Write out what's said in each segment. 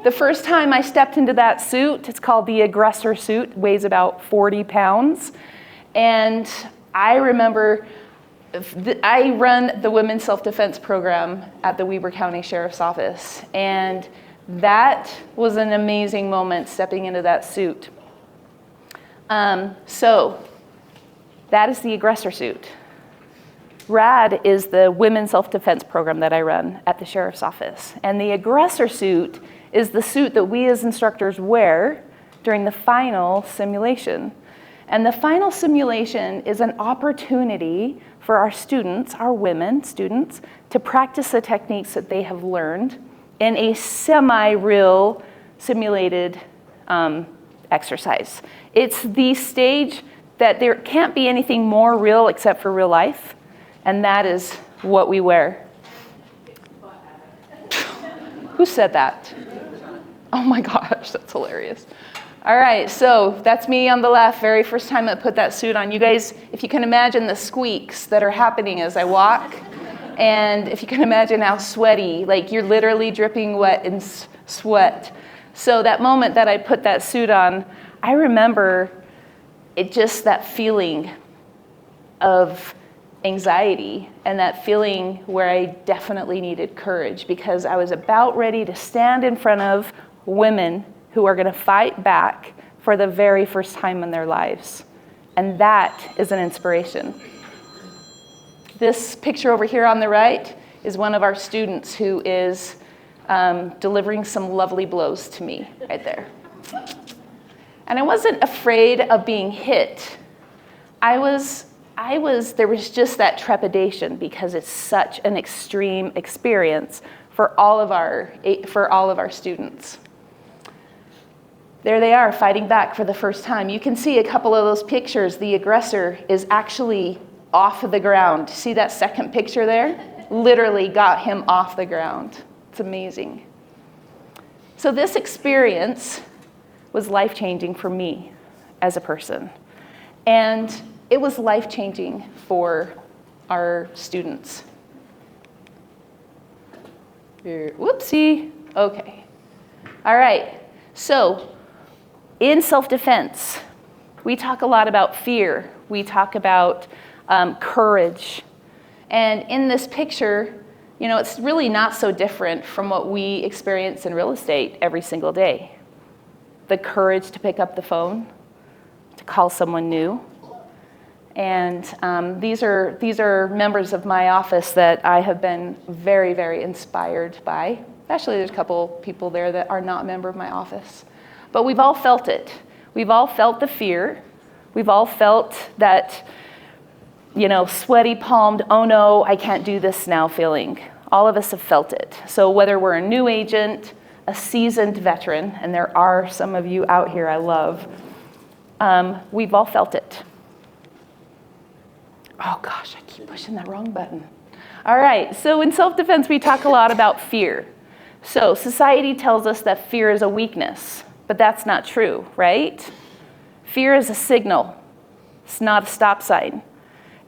The first time I stepped into that suit, it's called the aggressor suit, weighs about 40 pounds. And I remember I run the Women's Self-Defense Program at the Weber County Sheriff's Office. And that was an amazing moment, stepping into that suit. So that is the aggressor suit. RAD is the Women's Self-Defense Program that I run at the Sheriff's Office. And the aggressor suit is the suit that we as instructors wear during the final simulation. And the final simulation is an opportunity for our students, our women students, to practice the techniques that they have learned in a semi-real simulated exercise. It's the stage that there can't be anything more real except for real life, and that is what we wear. Who said that? Oh my gosh, that's hilarious. All right, so that's me on the left, very first time I put that suit on. You guys, if you can imagine the squeaks that are happening as I walk, and if you can imagine how sweaty, like you're literally dripping wet in sweat. So that moment that I put that suit on, I remember it just that feeling of anxiety and that feeling where I definitely needed courage because I was about ready to stand in front of women who are going to fight back for the very first time in their lives. And that is an inspiration. This picture over here on the right is one of our students who is delivering some lovely blows to me right there. And I wasn't afraid of being hit. There was just that trepidation because it's such an extreme experience for all of our students. There they are fighting back for the first time. You can see a couple of those pictures. The aggressor is actually off of the ground. See that second picture there? Literally got him off the ground. It's amazing. So this experience was life-changing for me as a person. And it was life-changing for our students. Whoopsie. Okay. All right. So in self-defense, we talk a lot about fear. We talk about courage. And in this picture, you know, it's really not so different from what we experience in real estate every single day. The courage to pick up the phone, to call someone new. And these are members of my office that I have been very, very inspired by. Actually, there's a couple people there that are not a member of my office. But we've all felt it. We've all felt the fear. We've all felt that, you know, sweaty palmed, oh no, I can't do this now feeling. All of us have felt it. So whether we're a new agent, a seasoned veteran, and there are some of you out here I love, we've all felt it. Oh gosh, I keep pushing that wrong button. All right, so in self-defense, we talk a lot about fear. So society tells us that fear is a weakness, but that's not true, right? Fear is a signal. It's not a stop sign.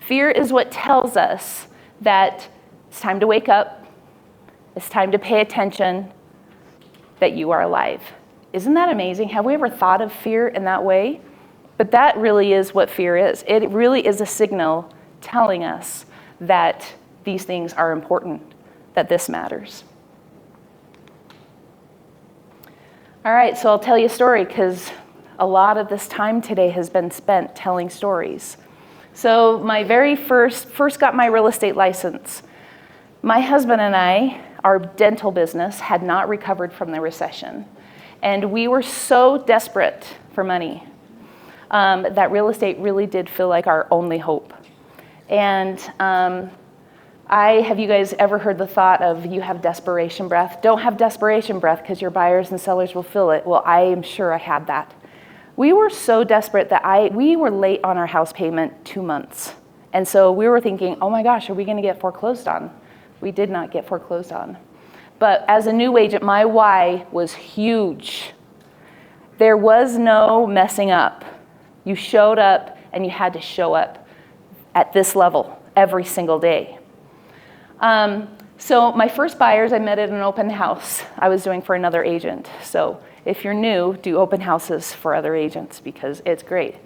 Fear is what tells us that it's time to wake up, it's time to pay attention, that you are alive. Isn't that amazing? Have we ever thought of fear in that way? But that really is what fear is. It really is a signal telling us that these things are important, that this matters. All right, so I'll tell you a story because a lot of this time today has been spent telling stories. So my very first got my real estate license. My husband and I, our dental business had not recovered from the recession. And we were so desperate for money that real estate really did feel like our only hope. And have you guys ever heard the thought of you have desperation breath? Don't have desperation breath because your buyers and sellers will feel it. Well, I am sure I had that. We were so desperate that we were late on our house payment 2 months. And so we were thinking, oh my gosh, are we going to get foreclosed on? We did not get foreclosed on. But as a new agent, my why was huge. There was no messing up. You showed up and you had to show up at this level every single day. So my first buyers I met at an open house I was doing for another agent. So if you're new, do open houses for other agents because it's great.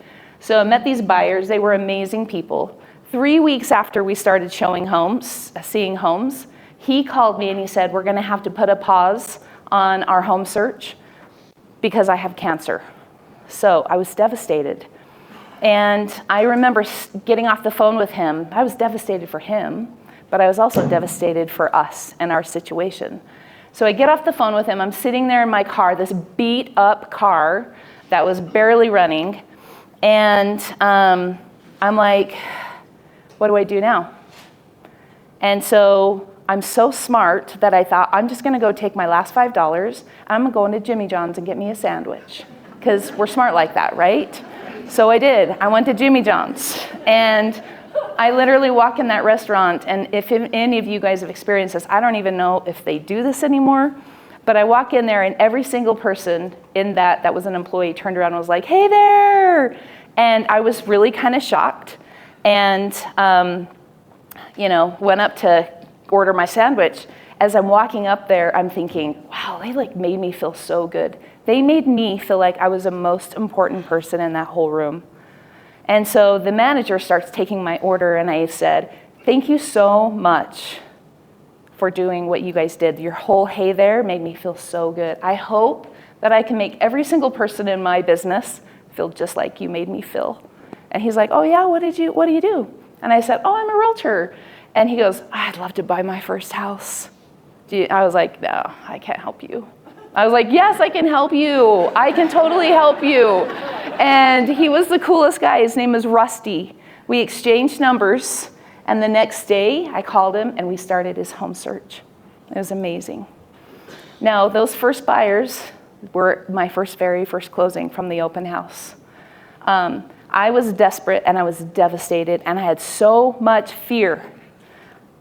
So I met these buyers. They were amazing people. 3 weeks after we started seeing homes, he called me and he said, we're going to have to put a pause on our home search because I have cancer. So I was devastated. And I remember getting off the phone with him. I was devastated for him, but I was also devastated for us and our situation. So I get off the phone with him. I'm sitting there in my car, this beat up car that was barely running. And I'm like, what do I do now? And so I'm so smart that I thought, I'm just gonna go take my last $5, I'm gonna go into Jimmy John's and get me a sandwich. Because we're smart like that, right? So I did. I went to Jimmy John's. And I literally walk in that restaurant, and if any of you guys have experienced this, I don't even know if they do this anymore, but I walk in there and every single person in that was an employee turned around and was like, hey there! And I was really kind of shocked and, went up to order my sandwich. As I'm walking up there, I'm thinking, wow, they made me feel so good. They made me feel like I was the most important person in that whole room. And so the manager starts taking my order, and I said, thank you so much for doing what you guys did. Your whole hey there made me feel so good. I hope that I can make every single person in my business feel just like you made me feel. And he's like, oh yeah, what do you do? And I said, oh, I'm a realtor. And he goes, I'd love to buy my first house. I was like, no, I can't help you. I was like, yes, I can help you. I can totally help you. And he was the coolest guy. His name was Rusty. We exchanged numbers, and the next day I called him and we started his home search. It was amazing. Now, those first buyers were my very first closing from the open house. I was desperate and I was devastated and I had so much fear.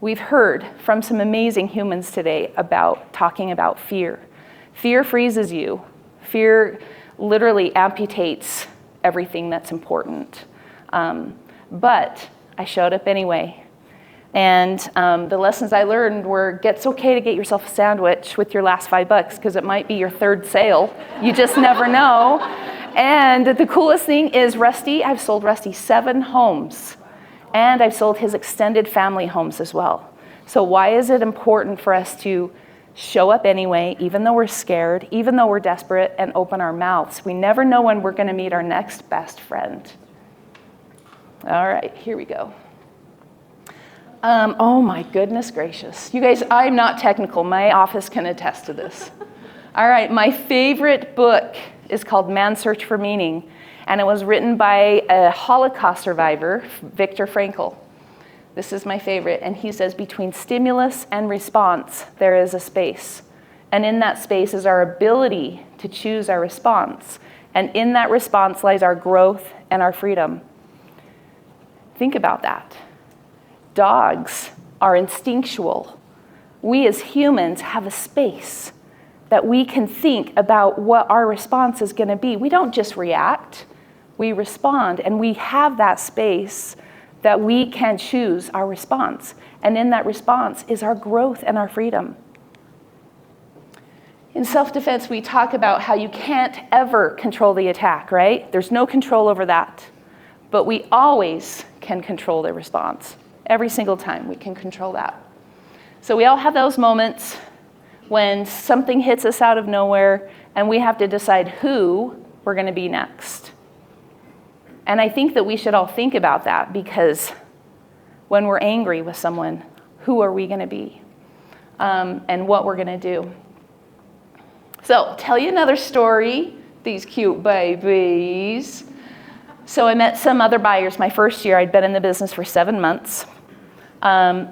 We've heard from some amazing humans today about talking about fear. Fear freezes you. Fear literally amputates everything that's important. But I showed up anyway. And the lessons I learned were, it's okay to get yourself a sandwich with your last $5 because it might be your third sale. You just never know. And the coolest thing is I've sold Rusty 7 homes. And I've sold his extended family homes as well. So why is it important for us to show up anyway, even though we're scared, even though we're desperate, and open our mouths? We never know when we're going to meet our next best friend. All right, here we go. Oh my goodness gracious. You guys, I'm not technical. My office can attest to this. All right, my favorite book is called Man's Search for Meaning, and it was written by a Holocaust survivor, Viktor Frankl. This is my favorite, and he says, between stimulus and response, there is a space. And in that space is our ability to choose our response. And in that response lies our growth and our freedom. Think about that. Dogs are instinctual. We as humans have a space that we can think about what our response is going to be. We don't just react, we respond, and we have that space that we can choose our response. And in that response is our growth and our freedom. In self-defense, we talk about how you can't ever control the attack, right? There's no control over that. But we always can control the response. Every single time we can control that. So we all have those moments when something hits us out of nowhere and we have to decide who we're going to be next. And I think that we should all think about that, because when we're angry with someone, who are we going to be? And what we're going to do. So, tell you another story, these cute babies. So I met some other buyers my first year. I'd been in the business for 7 months.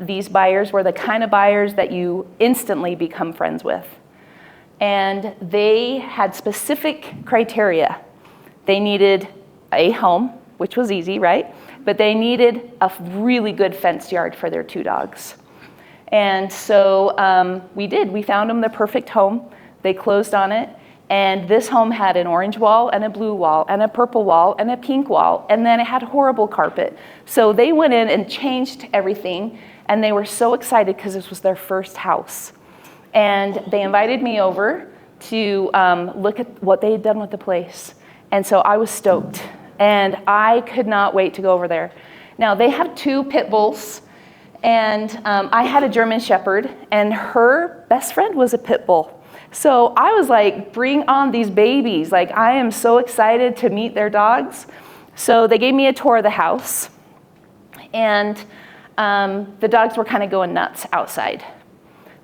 These buyers were the kind of buyers that you instantly become friends with. And they had specific criteria. They needed a home, which was easy, right? But they needed a really good fenced yard for their 2 dogs. And so we did. We found them the perfect home. They closed on it. And this home had an orange wall and a blue wall and a purple wall and a pink wall. And then it had horrible carpet. So they went in and changed everything. And they were so excited because this was their first house. And they invited me over to look at what they had done with the place. And so I was stoked. And I could not wait to go over there. Now, they have 2 pit bulls. And I had a German Shepherd. And her best friend was a pit bull. So I was like, bring on these babies. Like, I am so excited to meet their dogs. So they gave me a tour of the house. And the dogs were kind of going nuts outside.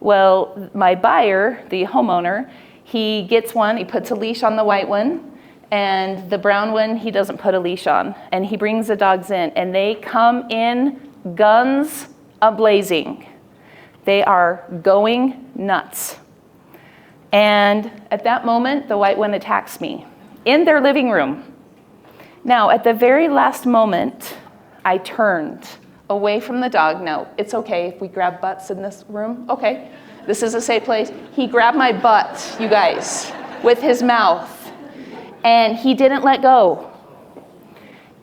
Well, my buyer, the homeowner, he gets one, he puts a leash on the white one, and the brown one, he doesn't put a leash on. And he brings the dogs in, and they come in guns a-blazing. They are going nuts. And at that moment, the white one attacks me in their living room. Now, at the very last moment, I turned away from the dog. No, it's okay if we grab butts in this room. Okay, this is a safe place. He grabbed my butt, you guys, with his mouth, and he didn't let go.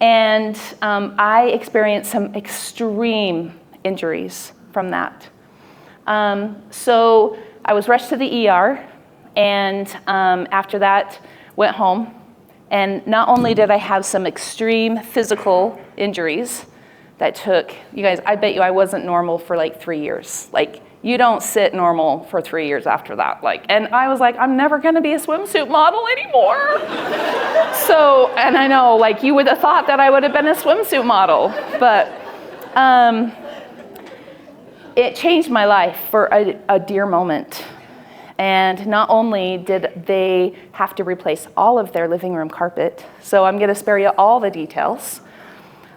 And I experienced some extreme injuries from that. So I was rushed to the ER, and after that, went home. And not only did I have some extreme physical injuries that took, you guys, I bet you I wasn't normal for like 3 years. Like, you don't sit normal for 3 years after that. Like, and I was like, I'm never gonna be a swimsuit model anymore. So, and I know, like, you would have thought that I would have been a swimsuit model, but it changed my life for a dear moment. And not only did they have to replace all of their living room carpet, so I'm going to spare you all the details,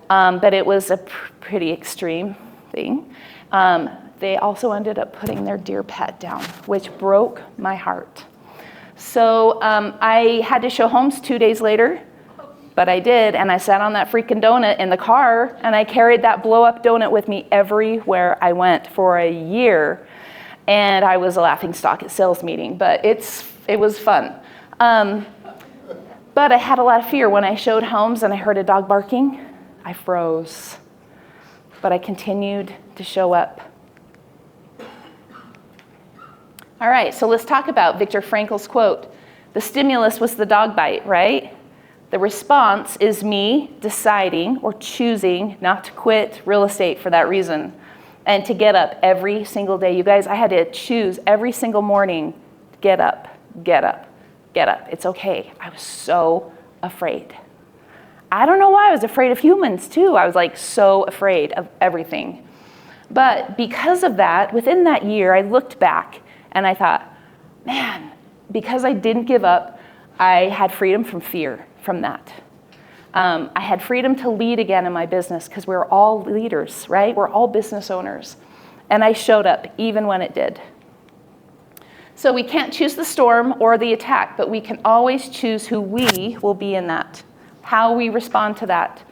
but it was a pretty extreme thing. They also ended up putting their dear pet down, which broke my heart. So I had to show homes 2 days later, but I did, and I sat on that freaking donut in the car, and I carried that blow-up donut with me everywhere I went for a year. And I was a laughingstock at sales meeting, but it was fun. But I had a lot of fear when I showed homes and I heard a dog barking. I froze, but I continued to show up. All right, so let's talk about Viktor Frankl's quote. The stimulus was the dog bite, right? The response is me deciding or choosing not to quit real estate for that reason. And to get up every single day. You guys, I had to choose every single morning, get up, get up, get up. It's okay. I was so afraid. I don't know why I was afraid of humans too. I was like so afraid of everything. But because of that, within that year, I looked back and I thought, man, because I didn't give up, I had freedom from fear from that. I had freedom to lead again in my business because we're all leaders, right? We're all business owners. And I showed up even when it did. So we can't choose the storm or the attack, but we can always choose who we will be in that, how we respond to that.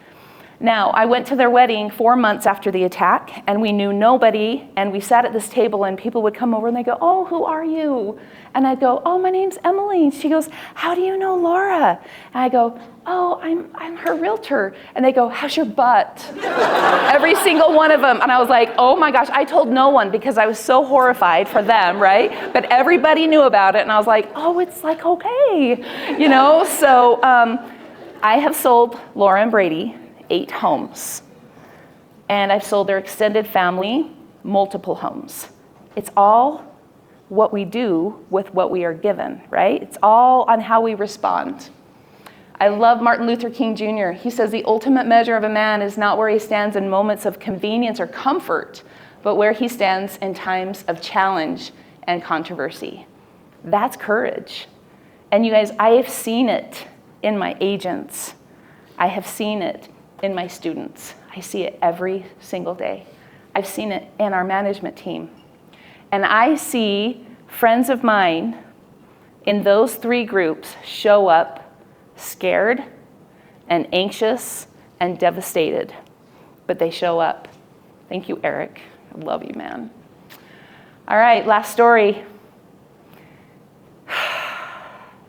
Now, I went to their wedding 4 months after the attack, and we knew nobody, and we sat at this table, and people would come over, and they go, oh, who are you? And I'd go, oh, my name's Emily. She goes, how do you know Laura? And I go, oh, I'm her realtor. And they go, how's your butt? Every single one of them. And I was like, oh my gosh, I told no one because I was so horrified for them, right? But everybody knew about it, and I was like, oh, it's like, okay, you know? So I have sold Laura and Brady 8 homes. And I've sold their extended family multiple homes. It's all what we do with what we are given, right? It's all on how we respond. I love Martin Luther King Jr. He says the ultimate measure of a man is not where he stands in moments of convenience or comfort, but where he stands in times of challenge and controversy. That's courage. And you guys, I have seen it in my agents. I have seen it in my students. I see it every single day. I've seen it in our management team. And I see friends of mine in those 3 groups show up scared and anxious and devastated, but they show up. Thank you, Eric. I love you, man. All right, last story.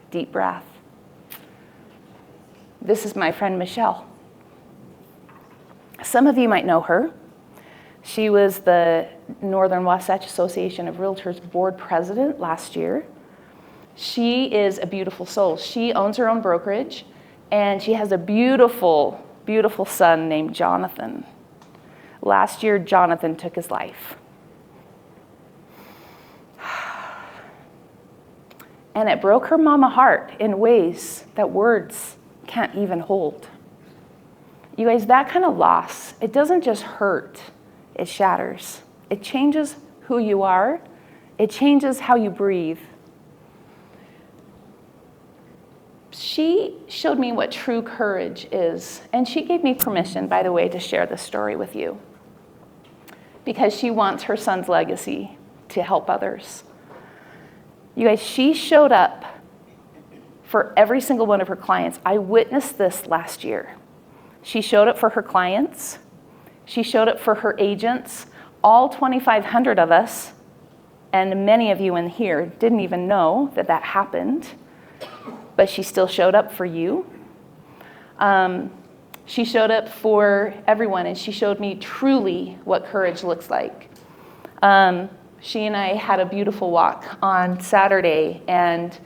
Deep breath. This is my friend Michelle. Some of you might know her. She was the Northern Wasatch Association of Realtors board president last year. She is a beautiful soul. She owns her own brokerage, and she has a beautiful, beautiful son named Jonathan. Last year, Jonathan took his life. And it broke her mama heart in ways that words can't even hold. You guys, that kind of loss, it doesn't just hurt, it shatters. It changes who you are. It changes how you breathe. She showed me what true courage is, and she gave me permission, by the way, to share this story with you, because she wants her son's legacy to help others. You guys, she showed up for every single one of her clients. I witnessed this last year. She showed up for her clients. She showed up for her agents. All 2,500 of us, and many of you in here, didn't even know that that happened, but she still showed up for you. She showed up for everyone, and she showed me truly what courage looks like. She and I had a beautiful walk on Saturday, and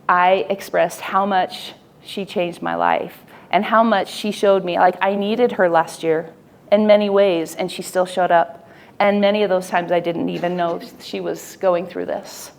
I expressed how much she changed my life and how much she showed me. Like, I needed her last year in many ways, and she still showed up. And many of those times I didn't even know she was going through this.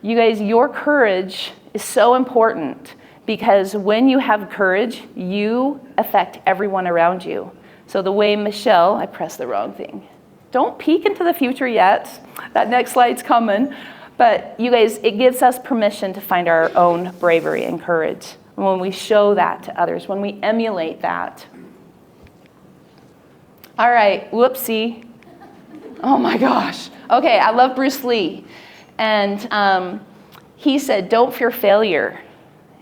You guys, your courage is so important, because when you have courage, you affect everyone around you. So the way Michelle, I pressed the wrong thing. Don't peek into the future yet. That next slide's coming. But you guys, it gives us permission to find our own bravery and courage when we show that to others, when we emulate that. All right, whoopsie. Oh my gosh. Okay, I love Bruce Lee. And he said, don't fear failure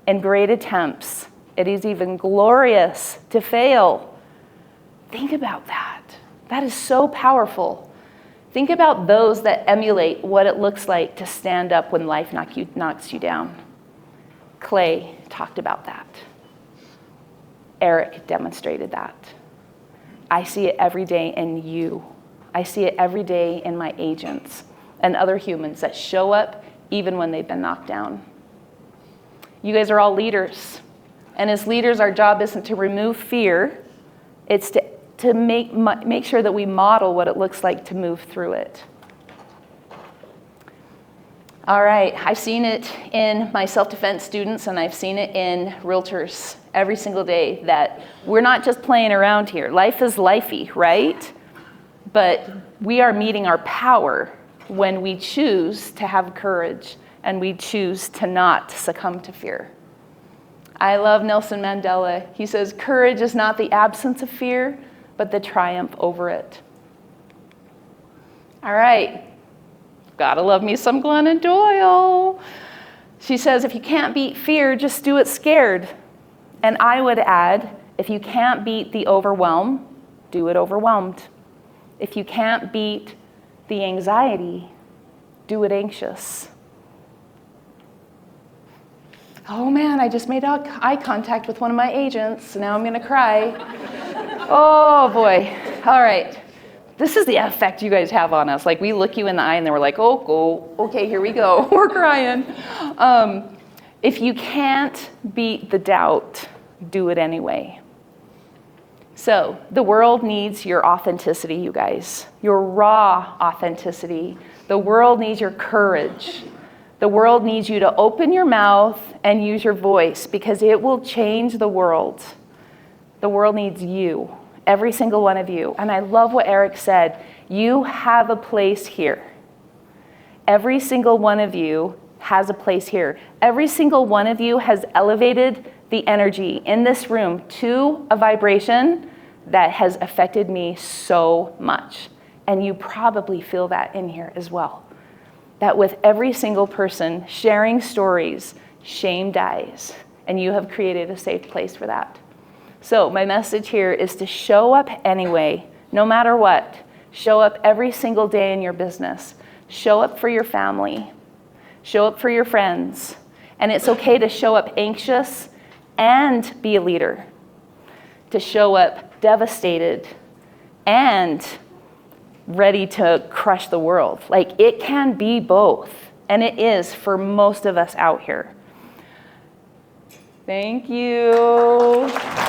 in great attempts. It is even glorious to fail. Think about that. That is so powerful. Think about those that emulate what it looks like to stand up when life knocks you down. Clay talked about that. Eric demonstrated that. I see it every day in you. I see it every day in my agents and other humans that show up even when they've been knocked down. You guys are all leaders. And as leaders, our job isn't to remove fear. It's to make sure that we model what it looks like to move through it. All right, I've seen it in my self-defense students, and I've seen it in realtors every single day, that we're not just playing around here. Life is lifey, right? But we are meeting our power when we choose to have courage and we choose to not succumb to fear. I love Nelson Mandela. He says, courage is not the absence of fear, but the triumph over it. All right. Gotta love me some Glennon Doyle. She says, if you can't beat fear, just do it scared. And I would add, if you can't beat the overwhelm, do it overwhelmed. If you can't beat the anxiety, do it anxious. Oh man, I just made eye contact with one of my agents. Now I'm gonna cry. Oh boy. All right. This is the effect you guys have on us. Like, we look you in the eye and then we're like, oh, okay, here we go. We're crying. If you can't beat the doubt, do it anyway. So the world needs your authenticity, you guys. Your raw authenticity. The world needs your courage. The world needs you to open your mouth and use your voice, because it will change the world. The world needs you. Every single one of you. And I love what Eric said. You have a place here. Every single one of you has a place here. Every single one of you has elevated the energy in this room to a vibration that has affected me so much. And you probably feel that in here as well. That with every single person sharing stories, shame dies. And you have created a safe place for that. So my message here is to show up anyway, no matter what. Show up every single day in your business. Show up for your family. Show up for your friends. And it's okay to show up anxious and be a leader. To show up devastated and ready to crush the world. Like, it can be both, and it is for most of us out here. Thank you.